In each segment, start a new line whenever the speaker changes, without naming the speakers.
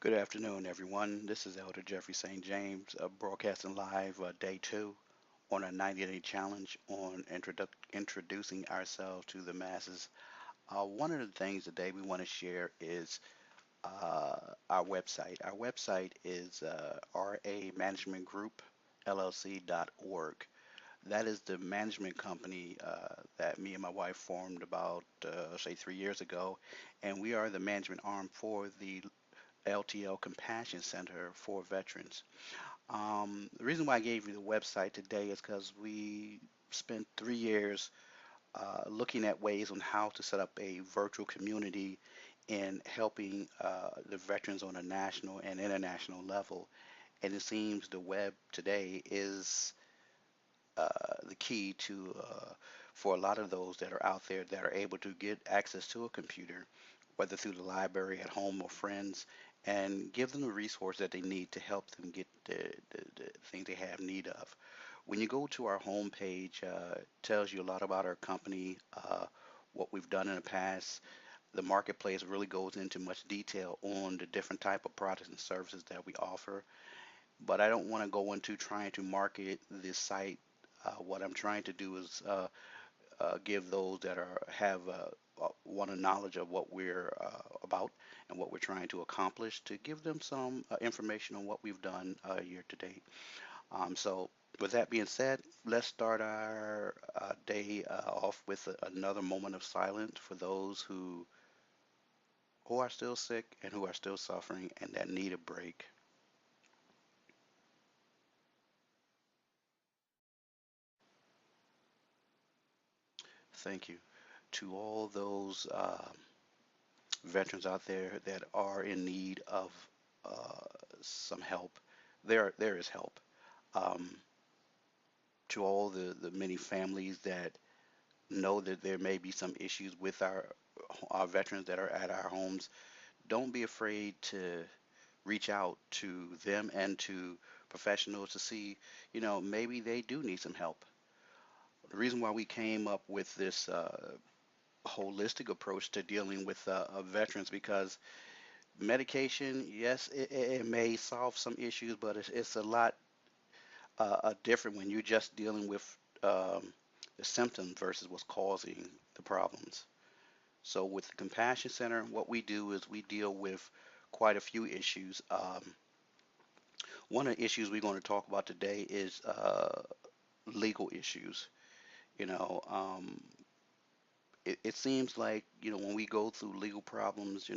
Good afternoon, everyone. This is Elder Jeffre Saint James, broadcasting live day two on a 90-day challenge on introducing ourselves to the masses. One of the things today we want to share is our website. Our website is RA Management Group LLC.org. That is the management company that me and my wife formed about, say, 3 years ago, and we are the management arm for the LTL Compassion Center for veterans. The reason why I gave you the website today is because we spent 3 years looking at ways on how to set up a virtual community in helping the veterans on a national and international level. And it seems the web today is the key to for a lot of those that are out there that are able to get access to a computer, whether through the library at home or friends, and give them the resource that they need to help them get the things they have need of. When you go to our homepage, it tells you a lot about our company, what we've done in the past. The marketplace really goes into much detail on the different type of products and services that we offer. But I don't want to go into trying to market this site. What I'm trying to do is give those that are have want a knowledge of what we're about and what we're trying to accomplish to give them some information on what we've done year to date. So with that being said, let's start our day off with another moment of silence for those who are still sick and who are still suffering and that need a break. Thank you to all those veterans out there that are in need of uh, some help. There is help. Um, to all the many families that know that there may be some issues with our veterans that are at our homes, don't be afraid to reach out to them and to professionals to see, maybe they do need some help. The reason why we came up with this holistic approach to dealing with veterans because medication, yes, it may solve some issues, but it's a lot different when you're just dealing with the symptoms versus what's causing the problems. So with the Compassion Center, what we do is we deal with quite a few issues. One of the issues we're going to talk about today is legal issues. You know, um, it seems like, when we go through legal problems,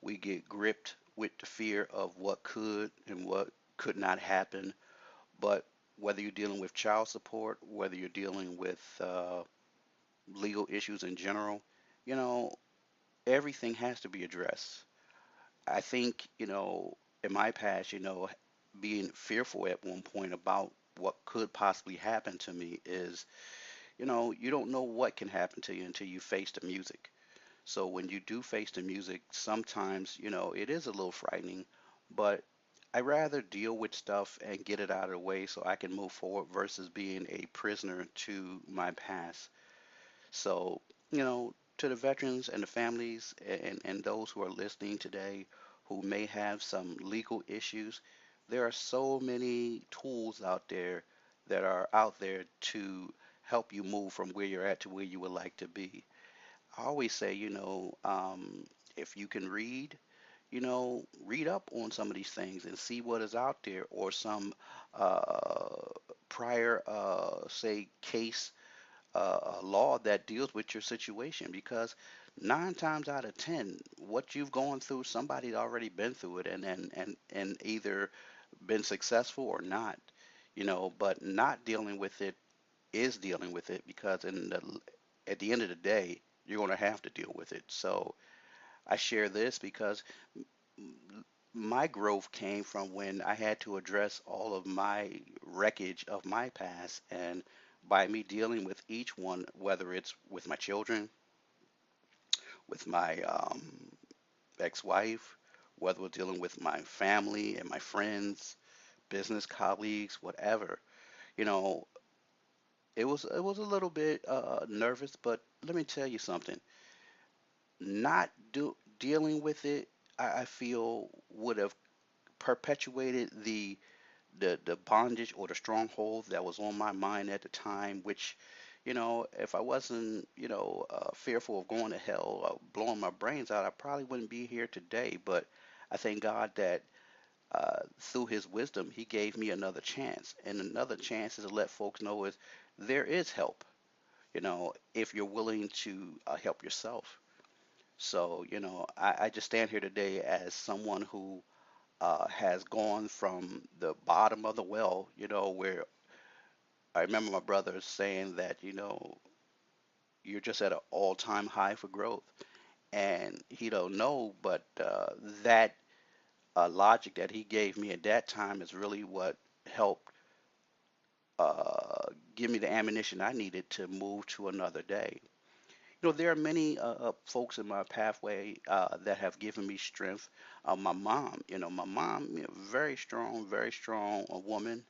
we get gripped with the fear of what could and what could not happen. But whether you're dealing with child support, whether you're dealing with legal issues in general, you know, everything has to be addressed. I think, in my past, being fearful at one point about what could possibly happen to me is, you don't know what can happen to you until you face the music. So when you do face the music, sometimes, it is a little frightening, but I rather deal with stuff and get it out of the way so I can move forward versus being a prisoner to my past. So, to the veterans and the families and those who are listening today who may have some legal issues, there are so many tools out there that are out there to help you move from where you're at to where you would like to be. I always say, if you can read, read up on some of these things and see what is out there or some uh, prior, say, case law that deals with your situation because 9 times out of 10, what you've gone through, somebody's already been through it and either been successful or not, but not dealing with it is dealing with it because at the end of the day, you're going to have to deal with it. So I share this because my growth came from when I had to address all of my wreckage of my past. And by me dealing with each one, whether it's with my children, with my ex wife, whether we're dealing with my family and my friends, business colleagues, whatever, you know, it was a little bit nervous, but let me tell you something. Not dealing with it, I feel would have perpetuated the bondage or the stronghold that was on my mind at the time, which, if I wasn't, fearful of going to hell or blowing my brains out, I probably wouldn't be here today. But I thank God that through His wisdom, He gave me another chance. And another chance is to let folks know is there is help, if you're willing to help yourself. So, I just stand here today as someone who has gone from the bottom of the well, where I remember my brother saying that, you're just at an all-time high for growth. And he don't know, but that logic that he gave me at that time is really what helped uh, give me the ammunition I needed to move to another day. There are many folks in my pathway that have given me strength. My mom, very strong woman.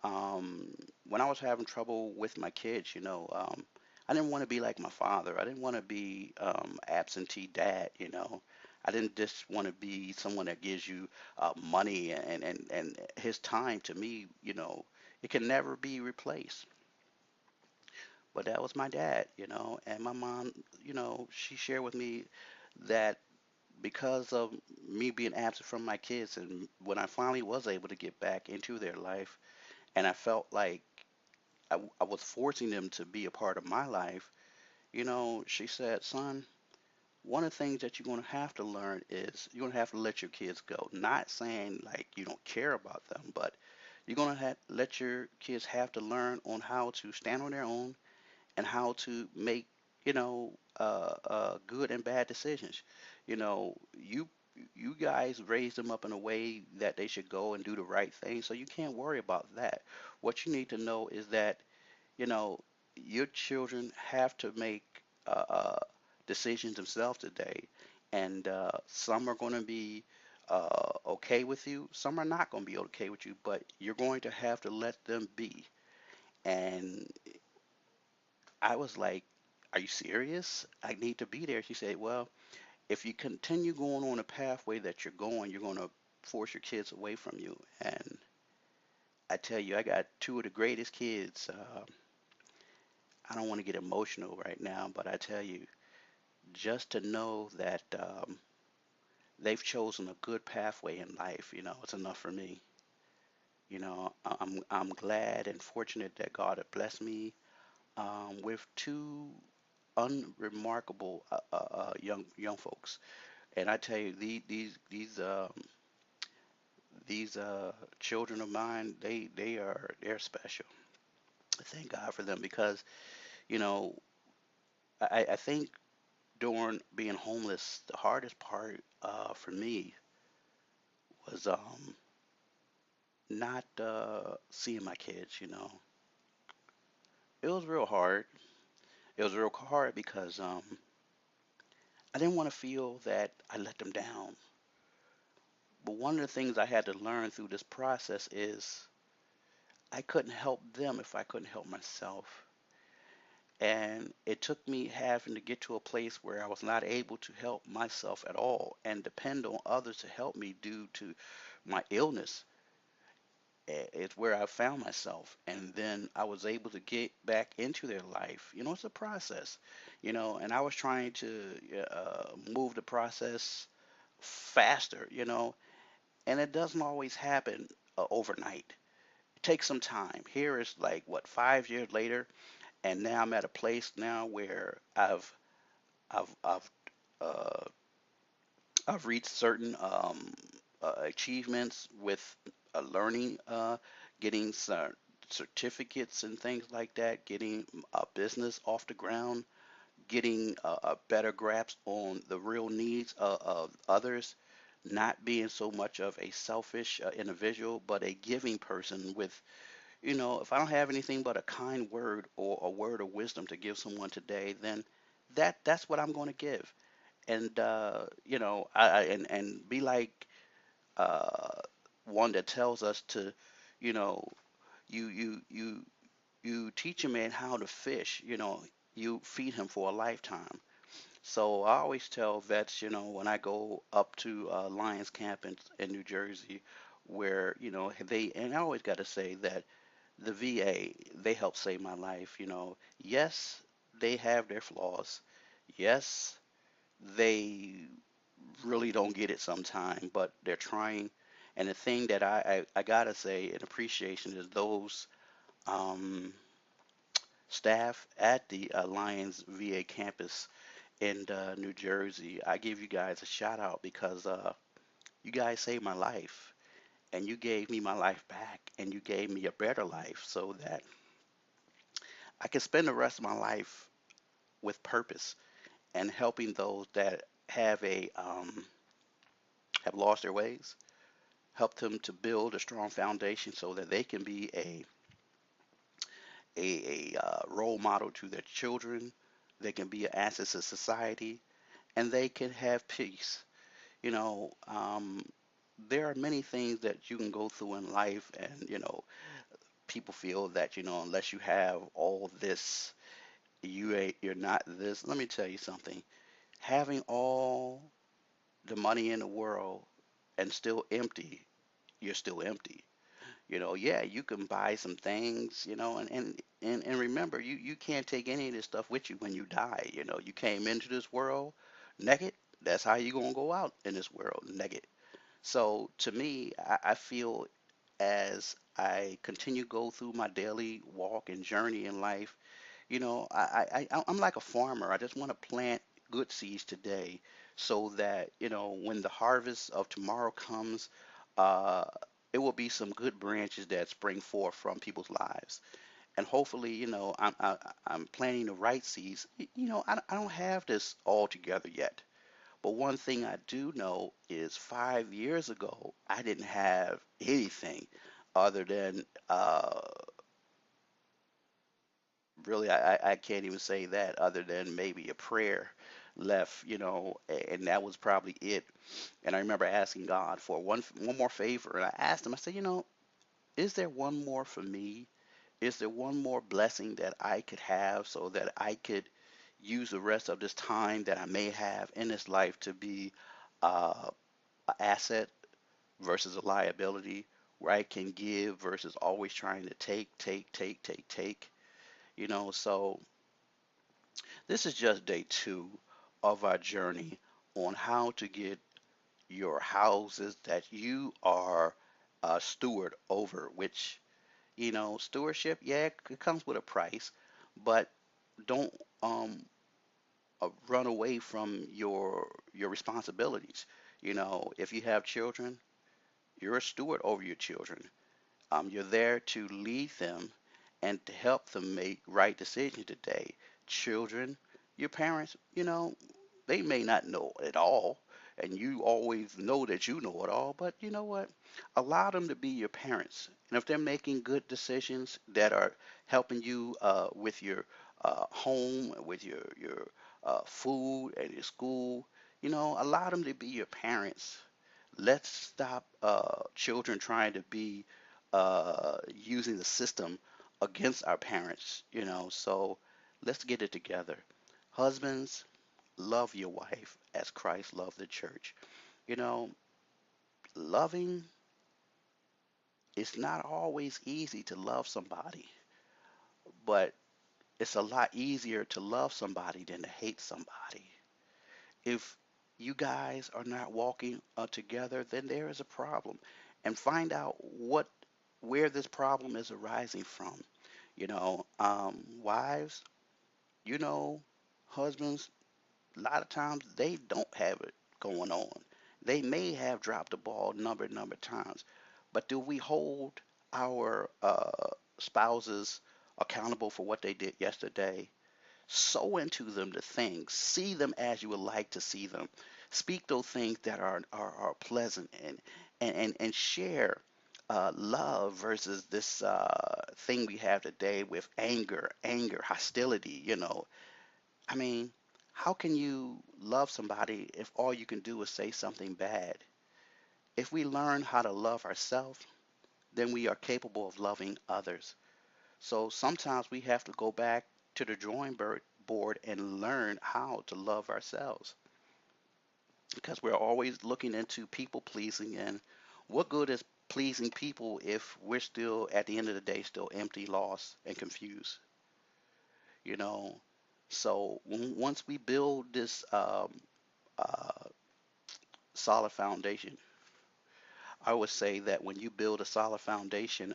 When I was having trouble with my kids, I didn't want to be like my father. I didn't want to be absentee dad. I didn't just want to be someone that gives you money and his time to me. It can never be replaced. But that was my dad, and my mom, she shared with me that because of me being absent from my kids, and when I finally was able to get back into their life, and I felt like I was forcing them to be a part of my life, she said, son, one of the things that you're going to have to learn is you're going to have to let your kids go. Not saying like you don't care about them, but you're going to have let your kids have to learn on how to stand on their own and how to make good and bad decisions. You guys raised them up in a way that they should go and do the right thing, so you can't worry about that. What you need to know is that you know your children have to make decisions themselves today, and some are going to be okay with you, some are not going to be okay with you, but you're going to have to let them be. And I was like, "Are you serious? I need to be there." She said, "Well, if you continue going on a pathway that you're going, you're going to force your kids away from you." And I tell you, I got two of the greatest kids. I don't want to get emotional right now, but I tell you, just to know that they've chosen a good pathway in life, it's enough for me. I'm glad and fortunate that God had blessed me with two unremarkable young folks. And I tell you, these children of mine, they're special. I thank God for them because you know I think during being homeless, the hardest part for me was not seeing my kids. It was real hard. It was real hard because I didn't want to feel that I let them down. But one of the things I had to learn through this process is I couldn't help them if I couldn't help myself. And it took me having to get to a place where I was not able to help myself at all and depend on others to help me due to my illness. It's where I found myself. And then I was able to get back into their life. It's a process, and I was trying to move the process faster, and it doesn't always happen overnight. It takes some time. Here is like what 5 years later, and now I'm at a place now where I've I've uh, I've reached certain achievements with learning, getting certificates and things like that, getting a business off the ground, getting a better grasp on the real needs of others, not being so much of a selfish individual, but a giving person with, if I don't have anything but a kind word or a word of wisdom to give someone today, then that's what I'm going to give. And and be like uh, one that tells us to, you know, you you you you teach a man how to fish, you feed him for a lifetime. So I always tell vets, when I go up to Lions Camp in New Jersey, where, and I always got to say that the VA, they helped save my life. Yes, they have their flaws. Yes, they really don't get it sometime, but they're trying. And the thing that I gotta say in appreciation is those um, staff at the Lions VA campus in New Jersey. I give you guys a shout out because you guys saved my life and you gave me my life back and you gave me a better life so that I can spend the rest of my life with purpose and helping those that have lost their ways, help them to build a strong foundation so that they can be a role model to their children. They can be an asset to society, and they can have peace. You know, um, there are many things that you can go through in life, and people feel that unless you have all this, you're not this. Let me tell you something. Having all the money in the world and still empty, you're still empty. Yeah, you can buy some things, and remember, you can't take any of this stuff with you when you die. You came into this world naked. That's how you gonna go out in this world naked. So to me, I feel as I continue go through my daily walk and journey in life, I'm like a farmer. I just want to plant good seeds today so that, when the harvest of tomorrow comes, uh, it will be some good branches that spring forth from people's lives. And hopefully, I'm planting the right seeds. I don't have this all together yet. But one thing I do know is 5 years ago, I didn't have anything other than really, I can't even say that other than maybe a prayer left, and that was probably it. And I remember asking God for one more favor, and I asked him, I said, is there one more for me? Is there one more blessing that I could have so that I could use the rest of this time that I may have in this life to be uh, an asset versus a liability, where I can give versus always trying to take, take, take, take, take. So this is just day two of our journey on how to get your houses that you are a steward over, which, stewardship, yeah, it comes with a price, but don't run away from your responsibilities. If you have children, you're a steward over your children. You're there to lead them and to help them make right decisions today. Children, your parents, they may not know it all, and you always know that you know it all, but you know what? Allow them to be your parents. And if they're making good decisions that are helping you with your home, with your food and your school, allow them to be your parents. Let's stop children trying to be using the system against our parents, So let's get it together. Husbands, love your wife as Christ loved the church. You know, Loving, it's not always easy to love somebody, but it's a lot easier to love somebody than to hate somebody. If you guys are not walking together, then there is a problem. And find out where this problem is arising from. Wives, you know, husbands, a lot of times they don't have it going on. They may have dropped the ball number of times, but do we hold our spouses accountable for what they did yesterday? Sow into them the things. See them as you would like to see them. Speak those things that are pleasant and share love versus this thing we have today with anger, hostility. I mean, how can you love somebody if all you can do is say something bad? If we learn how to love ourselves, then we are capable of loving others. So sometimes we have to go back to the drawing board and learn how to love ourselves, because we're always looking into people pleasing. And what good is pleasing people if we're still, at the end of the day, still empty, lost, and confused? You know, so once we build this uh, solid foundation, I would say that when you build a solid foundation,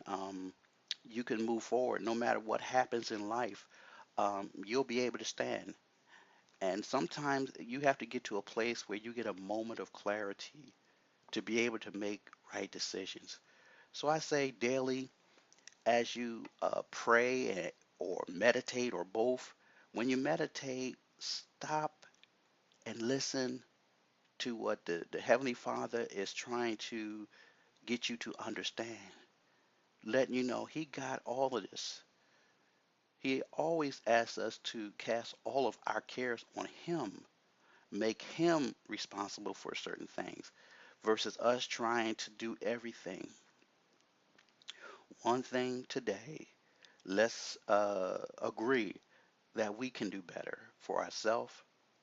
you can move forward no matter what happens in life. You'll be able to stand. And sometimes you have to get to a place where you get a moment of clarity to be able to make right decisions. So I say daily, as you pray or meditate or both, when you meditate, stop and listen to what the Heavenly Father is trying to get you to understand, letting you know He got all of this. He always asks us to cast all of our cares on Him, make Him responsible for certain things, versus us trying to do everything. One thing today, let's agree that we can do better for ourselves,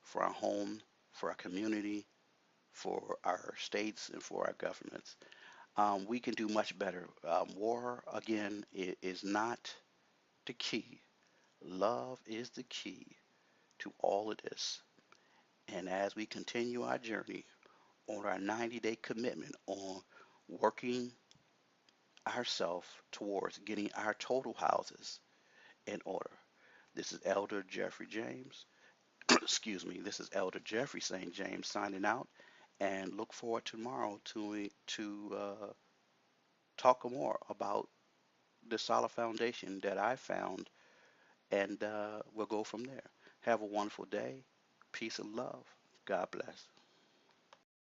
for our home, for our community, for our states, and for our governments. We can do much better. War, again, is not the key. Love is the key to all of this. And as we continue our journey on our 90-day commitment on working ourselves towards getting our total houses in order, this is Elder Jeffrey James. Excuse me. This is Elder Jeffrey Saint James signing out, and look forward tomorrow to talk more about the solid foundation that I found, and we'll go from there. Have a wonderful day. Peace and love. God bless.